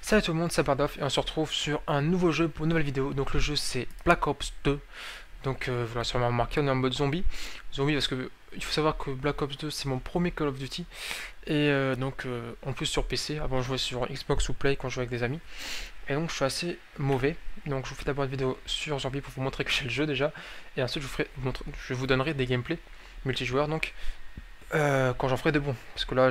Salut tout le monde, c'est Bardoff et on se retrouve sur un nouveau jeu pour une nouvelle vidéo. Donc le jeu c'est Black Ops 2. Donc vous l'avez sûrement remarqué, on est en mode zombie. Zombie parce que il faut savoir que Black Ops 2 c'est mon premier Call of Duty. Et en plus sur PC, avant je jouais sur Xbox ou Play quand je jouais avec des amis. Et donc je suis assez mauvais. Donc je vous fais d'abord une vidéo sur Zombie pour vous montrer que j'ai le jeu déjà. Et ensuite je vous donnerai des gameplays multijoueurs donc quand j'en ferai de bons. Parce que là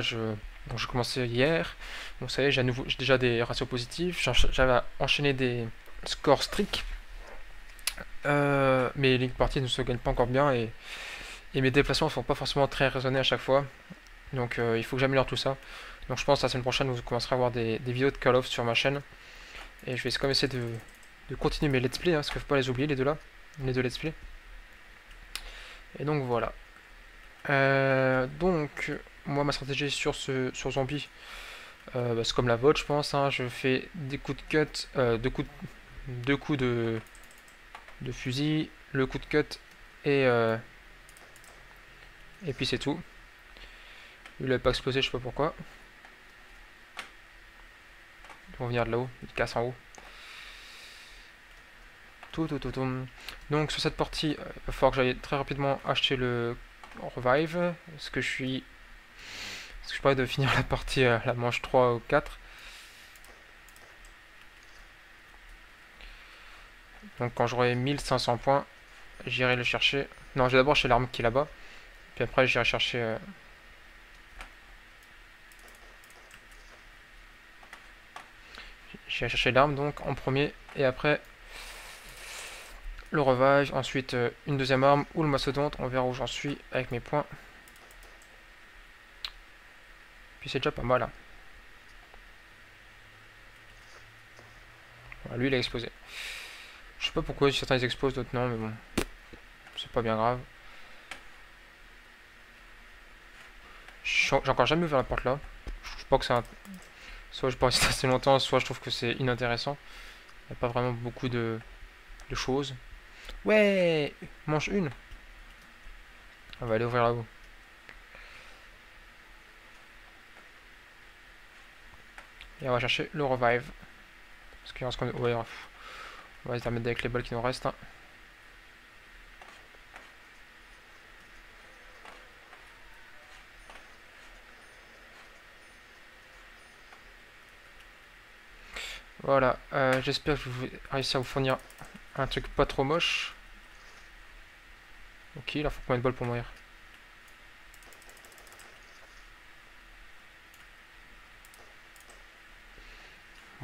donc j'ai commencé hier. Bon, ça y est, j'ai déjà des ratios positifs. J'avais enchaîné des scores stricts. Mes lignes parties ne se gagnent pas encore bien et mes déplacements ne sont pas forcément très raisonnés à chaque fois. Donc il faut que j'améliore tout ça. Donc je pense que la semaine prochaine vous commencerez à voir des vidéos de Call of sur ma chaîne. Et je vais quand même essayer de continuer mes let's play, hein, parce qu'il ne faut pas les oublier les deux là. Les deux let's play. Et donc voilà. Donc moi ma stratégie sur Zombie, c'est comme la vôtre je pense, hein. Je fais des coups de cut, deux coups de fusil, le coup de cut et puis c'est tout. Il n'avait pas explosé, je sais pas pourquoi. Ils vont venir de là-haut, ils cassent en haut. Tout. Donc sur cette partie, il va falloir que j'aille très rapidement acheter le revive, parce que je parlais de finir la partie la manche 3 ou 4. Donc quand j'aurai 1500 points, j'irai le chercher. Non, j'ai d'abord acheter l'arme qui est là-bas. Puis après j'irai chercher... J'irai chercher l'arme donc en premier. Et après le revive. Ensuite une deuxième arme ou le mastodonte. On verra où j'en suis avec mes points. Puis c'est déjà pas mal. Hein. Voilà, lui il a explosé. Je sais pas pourquoi certains ils explosent, d'autres non, mais bon. C'est pas bien grave. J'ai encore jamais ouvert la porte là. Je trouve pas que c'est un... Soit je peux rester assez longtemps, soit je trouve que c'est inintéressant. Il n'y a pas vraiment beaucoup de choses. Ouais, mange une. On va aller ouvrir là-haut. Et on va chercher le revive. Parce qu'il reste ouais, on va se terminer avec les balles qui nous restent. Hein. Voilà, j'espère que je vais réussir à vous fournir un truc pas trop moche. Ok, il faut combien de balles pour mourir?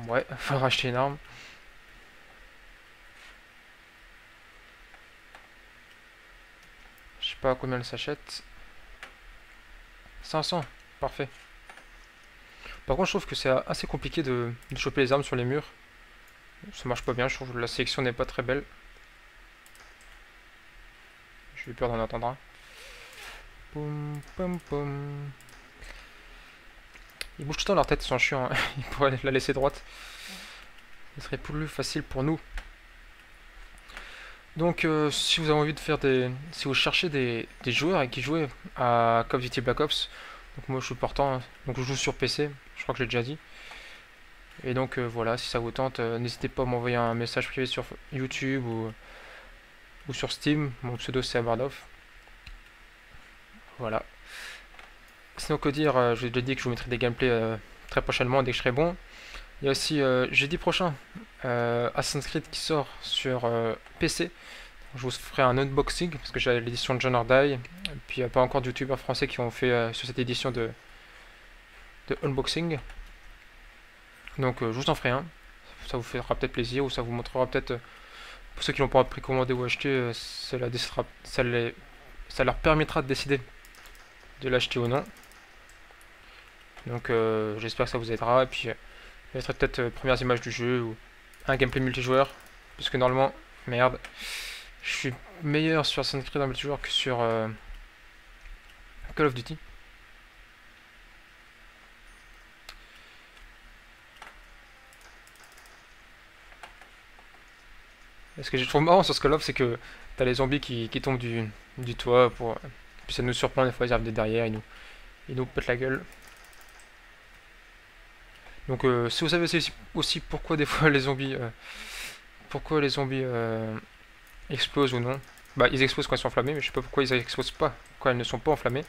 Ouais, il faudra acheter une arme. Je sais pas à combien elle s'achète. 500, parfait. Par contre, je trouve que c'est assez compliqué de choper les armes sur les murs. Ça marche pas bien, je trouve que la sélection n'est pas très belle. J'ai eu peur d'en attendre un. Poum, poum, poum. Ils bougent tout le temps leur tête, ils sont chiants. Hein. Ils pourraient la laisser droite. Ce serait plus facile pour nous. Donc, si vous avez envie de faire si vous cherchez des joueurs qui jouent à Call of Duty Black Ops, donc moi je suis partant, hein. Donc je joue sur PC, je crois que je l'ai déjà dit. Et donc voilà, si ça vous tente, n'hésitez pas à m'envoyer un message privé sur YouTube ou sur Steam. Mon pseudo c'est Abardoff. Voilà. Sinon que dire, je vous ai déjà dit que je vous mettrai des gameplays très prochainement dès que je serai bon. Il y a aussi jeudi prochain Assassin's Creed qui sort sur PC. Je vous ferai un unboxing parce que j'ai l'édition de John Ordai. Puis il n'y a pas encore de youtubeurs français qui ont fait sur cette édition de unboxing. Donc je vous en ferai un. Ça vous fera peut-être plaisir ou ça vous montrera peut-être, pour ceux qui l'ont pas précommandé ou acheté, ça leur permettra de décider de l'acheter ou non. Donc j'espère que ça vous aidera. Et puis je mettrai peut-être premières images du jeu ou un gameplay multijoueur. Parce que normalement, merde, je suis meilleur sur Assassin's Creed en multijoueur que sur Call of Duty. Ce que je trouve marrant sur ce Call of, c'est que t'as les zombies qui tombent du toit pour. Puis ça nous surprend des fois, ils arrivent de derrière, ils nous pètent la gueule. Donc si vous savez aussi pourquoi des fois les zombies explosent ou non, bah ils explosent quand ils sont enflammés, mais je sais pas pourquoi ils explosent pas quand ils ne sont pas enflammés.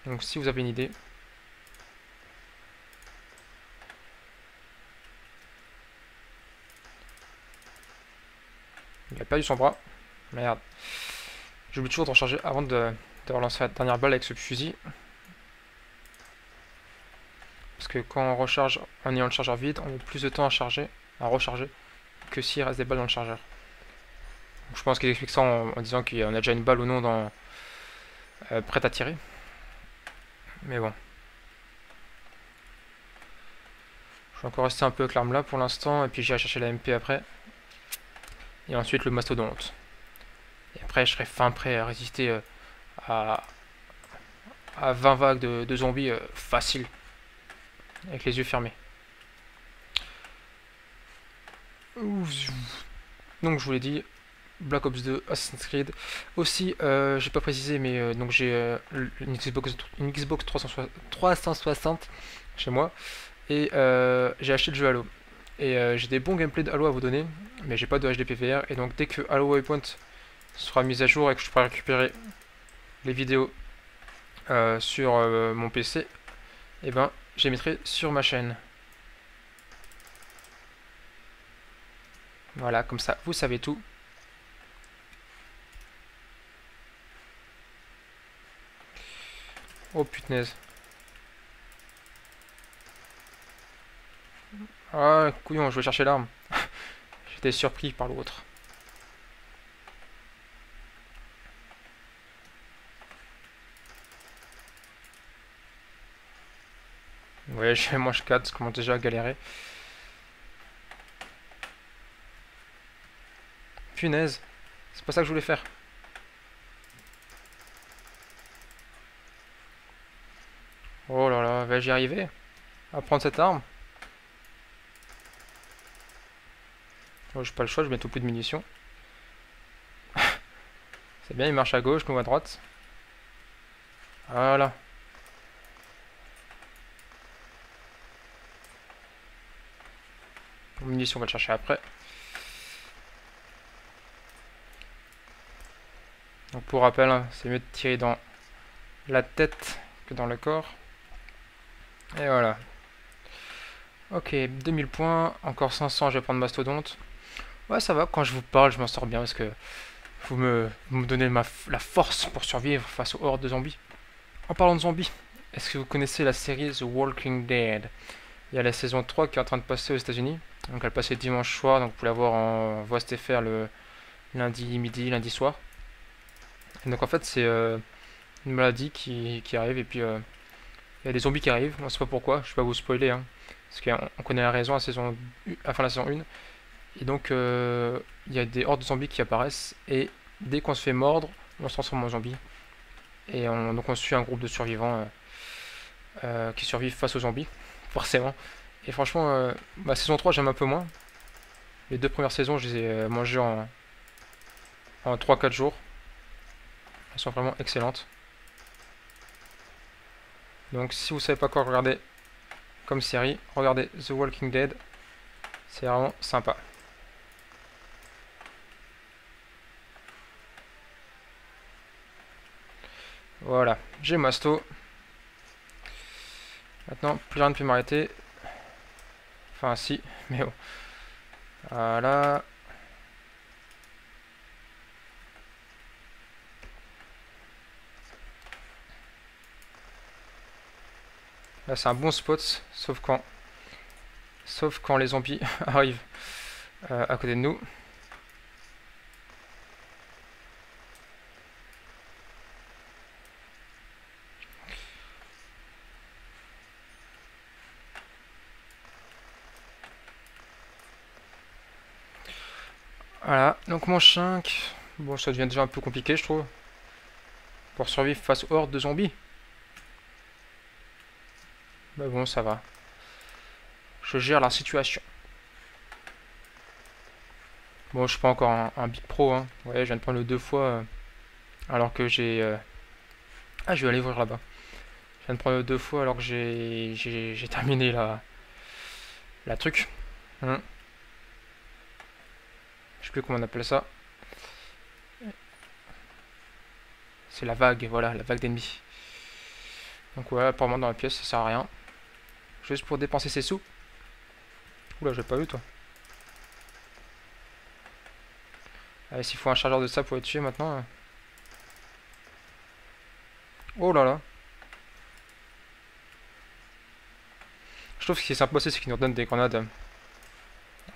Donc si vous avez une idée. Il a perdu son bras. Merde. J'oublie toujours de recharger avant de relancer la dernière balle avec ce fusil. Parce que quand on recharge en ayant le chargeur vide, on met plus de temps à recharger, que s'il reste des balles dans le chargeur. Donc je pense qu'ils expliquent ça en disant qu'on a déjà une balle ou non prête à tirer. Mais bon. Je vais encore rester un peu avec l'arme là pour l'instant, et puis j'irai chercher la MP après. Et ensuite le mastodonte. Et après je serai fin prêt à résister à, 20 vagues de zombies facile. Avec les yeux fermés. Donc je vous l'ai dit, Black Ops 2, Assassin's Creed. Aussi, j'ai pas précisé, mais donc j'ai une Xbox 360 chez moi. Et j'ai acheté le jeu Halo. Et j'ai des bons gameplays de Halo à vous donner, mais j'ai pas de HDPVR. Et donc dès que Halo Waypoint sera mis à jour et que je pourrai récupérer les vidéos sur mon PC, et ben je les mettrai sur ma chaîne. Voilà, comme ça, vous savez tout. Oh punaise. Ah, couillon, je vais chercher l'arme. J'étais surpris par l'autre. Ouais, je mange 4, ça commence déjà à galérer. Punaise, c'est pas ça que je voulais faire. Oh là là, vais-je y arriver à prendre cette arme? Oh, j'ai pas le choix, je mets tout plus de munitions. C'est bien, il marche à gauche, nous à droite. Voilà. Munitions, on va le chercher après. Donc pour rappel, hein, c'est mieux de tirer dans la tête que dans le corps. Et voilà. Ok, 2000 points, encore 500, je vais prendre Mastodonte. Ouais, ça va, quand je vous parle, je m'en sors bien parce que vous me donnez la force pour survivre face aux hordes de zombies. En parlant de zombies, est-ce que vous connaissez la série The Walking Dead? Il y a la saison 3 qui est en train de passer aux États-Unis. Donc elle passait dimanche soir, donc vous pouvez la voir en voix STFR le lundi midi, lundi soir. Et donc en fait, c'est une maladie qui arrive et puis il y a des zombies qui arrivent. On ne sait pas pourquoi, je vais pas vous spoiler, hein, parce qu'on connaît la raison à la fin de la saison 1. Et donc il y a des hordes de zombies qui apparaissent et dès qu'on se fait mordre, on se transforme en zombie. Et donc on suit un groupe de survivants qui survivent face aux zombies, forcément. Et franchement, la saison 3 j'aime un peu moins. Les deux premières saisons, je les ai mangées en 3-4 jours. Elles sont vraiment excellentes. Donc si vous savez pas quoi regarder comme série, regardez The Walking Dead. C'est vraiment sympa. Voilà, j'ai Masto. Maintenant, plus rien ne peut m'arrêter. Enfin, si, mais bon. Voilà. Là, c'est un bon spot, sauf quand les zombies arrivent à côté de nous. Voilà, donc mon 5. Bon, ça devient déjà un peu compliqué, je trouve. Pour survivre face aux hordes de zombies. Mais bon, ça va. Je gère la situation. Bon, je suis pas encore un big pro, hein. Ouais, je viens de prendre le 2 fois. Alors que j'ai... Ah, je vais aller voir là-bas. Je viens de prendre 2 fois alors que j'ai terminé la truc. Je sais plus comment on appelle ça. C'est la vague, voilà, la vague d'ennemis. Donc ouais, apparemment dans la pièce, ça sert à rien. Juste pour dépenser ses sous. Oula, j'ai pas vu toi. Allez, s'il faut un chargeur de ça pour les tuer maintenant. Oh là là. Je trouve que ce qui est sympa aussi, c'est qu'ils nous donnent des grenades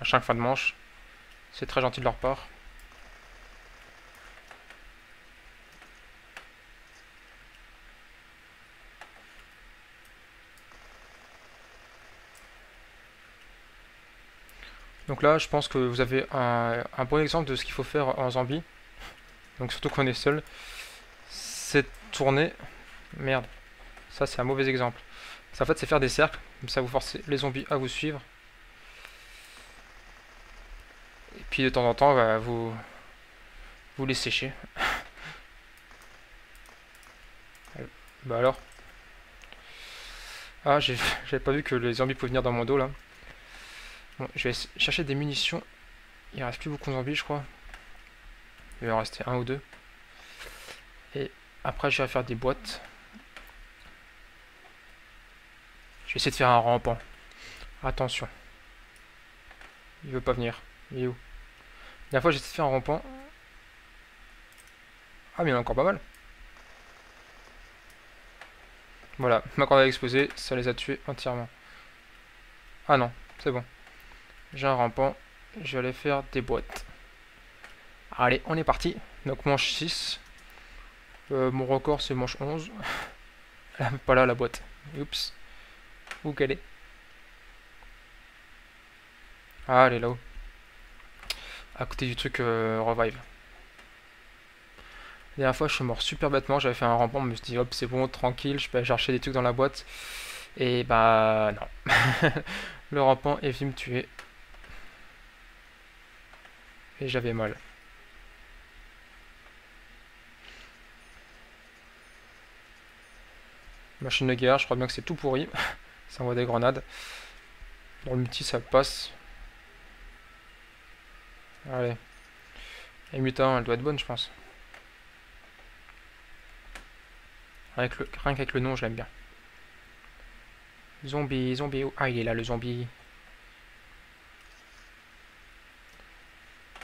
à chaque fin de manche. C'est très gentil de leur part. Donc là, je pense que vous avez un bon exemple de ce qu'il faut faire en zombie. Donc surtout quand on est seul. C'est tourner. Merde. Ça, c'est un mauvais exemple. En fait, c'est faire des cercles. Comme ça, vous forcez les zombies à vous suivre. Et puis de temps en temps, bah, vous les séchez. Bah alors. Ah, j'avais pas vu que les zombies pouvaient venir dans mon dos là. Bon, je vais chercher des munitions. Il reste plus beaucoup de zombies, je crois. Il va en rester un ou deux. Et après, je vais faire des boîtes. Je vais essayer de faire un rampant. Attention. Il veut pas venir. Il est où? La dernière fois, j'ai essayé de faire un rampant. Ah, mais il y en a encore pas mal. Voilà, ma corde a explosé, ça les a tués entièrement. Ah non, c'est bon. J'ai un rampant, je vais aller faire des boîtes. Allez, on est parti. Donc manche 6. Mon record c'est manche 11. Pas là la boîte. Oups. Où qu'elle est? Ah, elle est là-haut. À côté du truc revive. La dernière fois je suis mort super bêtement, j'avais fait un rampant, je me suis dit hop c'est bon, tranquille, je peux aller chercher des trucs dans la boîte. Et bah non. Le rampant est venu me tuer. Et j'avais mal. Machine de guerre, je crois bien que c'est tout pourri. Ça envoie des grenades. Dans le multi ça passe. Allez. Et mutant, elle doit être bonne je pense. Rien qu'avec le nom je l'aime bien. Zombie, zombie. Ah il est là le zombie.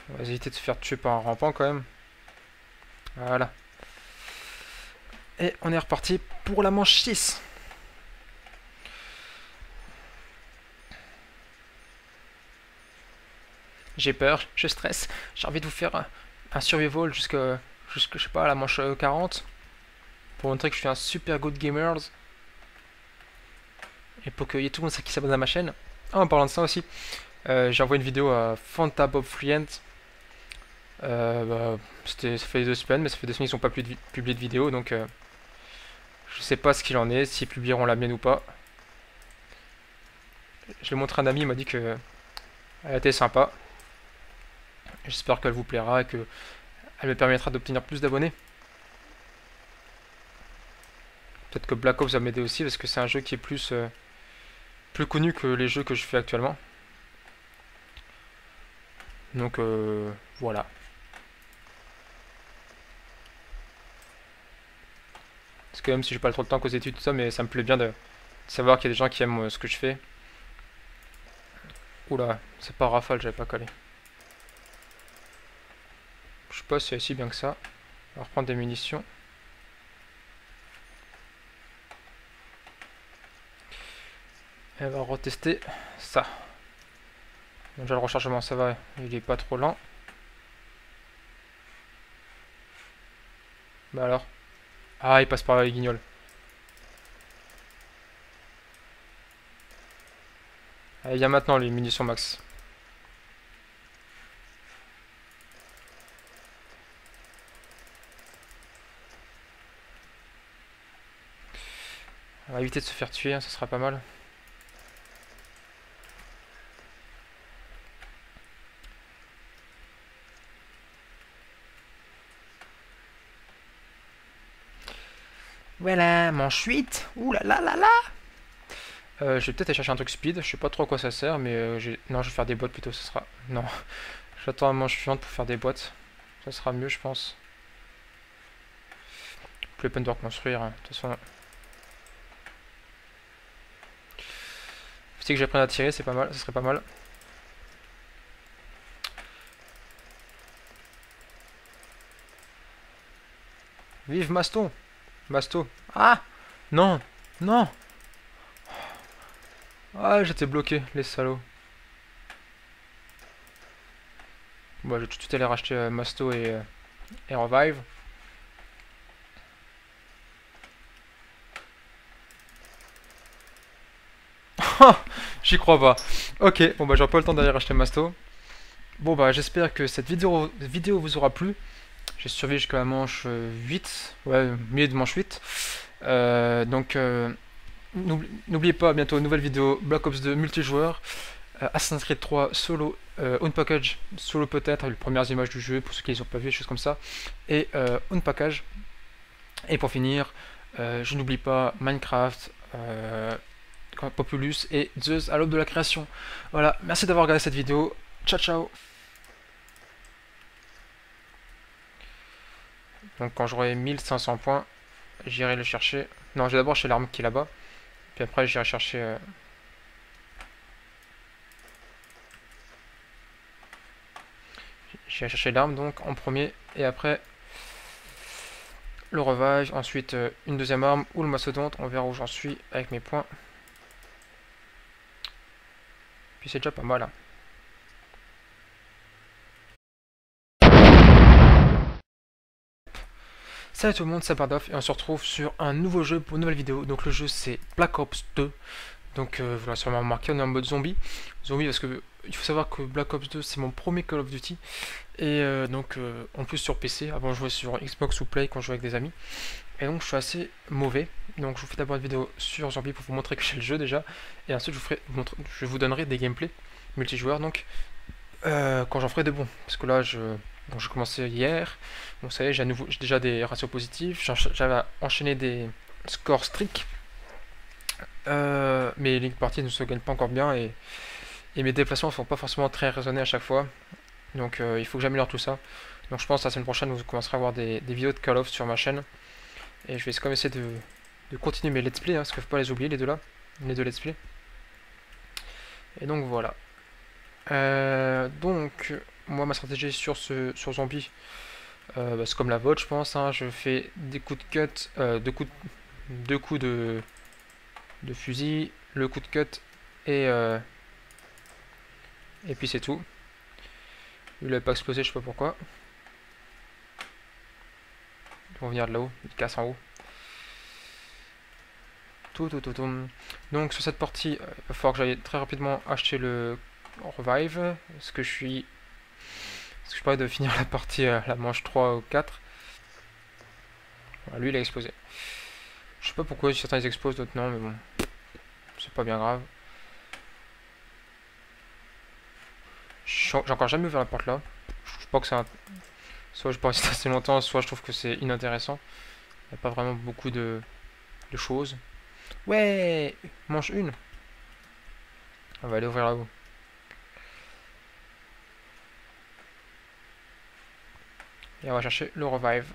On va éviter de se faire tuer par un rampant quand même. Voilà. Et on est reparti pour la manche 6. J'ai peur, je stresse. J'ai envie de vous faire un survival jusqu'à, je sais pas, la manche 40. Pour montrer que je suis un super good gamer. Et pour qu'il y ait tout le monde qui s'abonne à ma chaîne. Ah, en parlant de ça aussi, j'ai envoyé une vidéo à Fanta Bob Friend. Ça fait 2 semaines, mais ça fait 2 semaines qu'ils n'ont pas publié de vidéo, donc je sais pas ce qu'il en est, s'ils publieront la mienne ou pas. Je l'ai montré à un ami, il m'a dit que elle était sympa. J'espère qu'elle vous plaira et que elle me permettra d'obtenir plus d'abonnés. Peut-être que Black Ops va m'aider aussi parce que c'est un jeu qui est plus connu que les jeux que je fais actuellement. Donc voilà. Parce que même si j'ai pas trop de temps à cause d'études tout ça, mais ça me plaît bien de savoir qu'il y a des gens qui aiment ce que je fais. Oula, c'est pas Rafale, j'avais pas collé. Je sais pas si c'est si bien que ça. On va reprendre des munitions. Et on va retester ça. Bon, déjà le rechargement ça va, il est pas trop lent. Bah alors. Ah, il passe par les guignols. Allez, viens maintenant les munitions max. On va éviter de se faire tuer, hein, ça sera pas mal. Voilà, manche 8. Ouh là là là là. Je vais peut-être aller chercher un truc speed. Je sais pas trop à quoi ça sert, mais non, je vais faire des boîtes plutôt. Ça sera. Non, j'attends la manche suivante pour faire des boîtes. Ça sera mieux, je pense. Plus peine de reconstruire. De toute façon. Si que j'apprenne à tirer, c'est pas mal. Ça serait pas mal. Vive Maston. Masto. Ah. Non. Non. Ah, j'étais bloqué, les salauds. Bon, je vais tout de suite aller racheter Masto et Revive. J'y crois pas. Ok, bon bah j'aurai pas le temps d'aller racheter Masto. Bon bah j'espère que cette vidéo vous aura plu. J'ai survécu jusqu'à la manche 8. Ouais, milieu de manche 8. N'oubliez pas, bientôt une nouvelle vidéo Black Ops 2 multijoueur. Assassin's Creed 3 solo, Unpackage solo peut-être, avec les premières images du jeu pour ceux qui ne les ont pas vues, des choses comme ça. Et Unpackage. Et pour finir, je n'oublie pas Minecraft, Populus et Zeus à l'aube de la création. Voilà, merci d'avoir regardé cette vidéo. Ciao ciao. Donc quand j'aurai 1500 points, j'irai le chercher. Non, je vais d'abord chez l'arme qui est là-bas. Puis après j'irai chercher... J'irai chercher l'arme donc en premier. Et après le revive. Ensuite une deuxième arme ou le mastodonte. On verra où j'en suis avec mes points. Puis c'est déjà pas mal. Hein. Salut tout le monde, c'est Bardoff et on se retrouve sur un nouveau jeu pour une nouvelle vidéo. Donc le jeu c'est Black Ops 2. Donc vous l'avez sûrement remarqué, on est en mode zombie. Zombie parce que il faut savoir que Black Ops 2 c'est mon premier Call of Duty. Et en plus sur PC, avant je jouais sur Xbox ou Play quand je jouais avec des amis. Et donc je suis assez mauvais. Donc je vous fais d'abord une vidéo sur zombie pour vous montrer que j'ai le jeu déjà. Et ensuite je vous donnerai des gameplays multijoueurs donc quand j'en ferai de bons. Parce que là j'ai commencé hier. Bon ça y est, j'ai déjà des ratios positifs. J'avais enchaîné des scores stricts. Mais les parties ne se gagnent pas encore bien et mes déplacements ne sont pas forcément très raisonnés à chaque fois. Donc il faut que j'améliore tout ça. Donc je pense que la semaine prochaine vous commencerez à voir des vidéos de Call of sur ma chaîne. Et je vais quand même essayer de continuer mes let's play, hein, parce qu'il ne faut pas les oublier les deux là. Les deux let's play. Et donc voilà. Donc moi ma stratégie sur zombie, c'est comme la vôtre je pense. Hein, je fais des coups de cut, deux coups de fusil, le coup de cut et puis c'est tout. Il n'avait pas explosé, je sais pas pourquoi. Ils vont venir de là-haut, ils cassent en haut. Tout. Donc sur cette partie, il va falloir que j'aille très rapidement acheter le revive. Parce que je parlais de finir la partie la manche 3 ou 4. Voilà, lui il a explosé. Je sais pas pourquoi certains ils explosent, d'autres non, mais bon. C'est pas bien grave. J'ai encore jamais ouvert la porte là. Je trouve pas que c'est un... Soit je peux rester assez longtemps, soit je trouve que c'est inintéressant. Il n'y a pas vraiment beaucoup de choses. Ouais, manche 1. On va aller ouvrir là-haut. Et on va chercher le revive.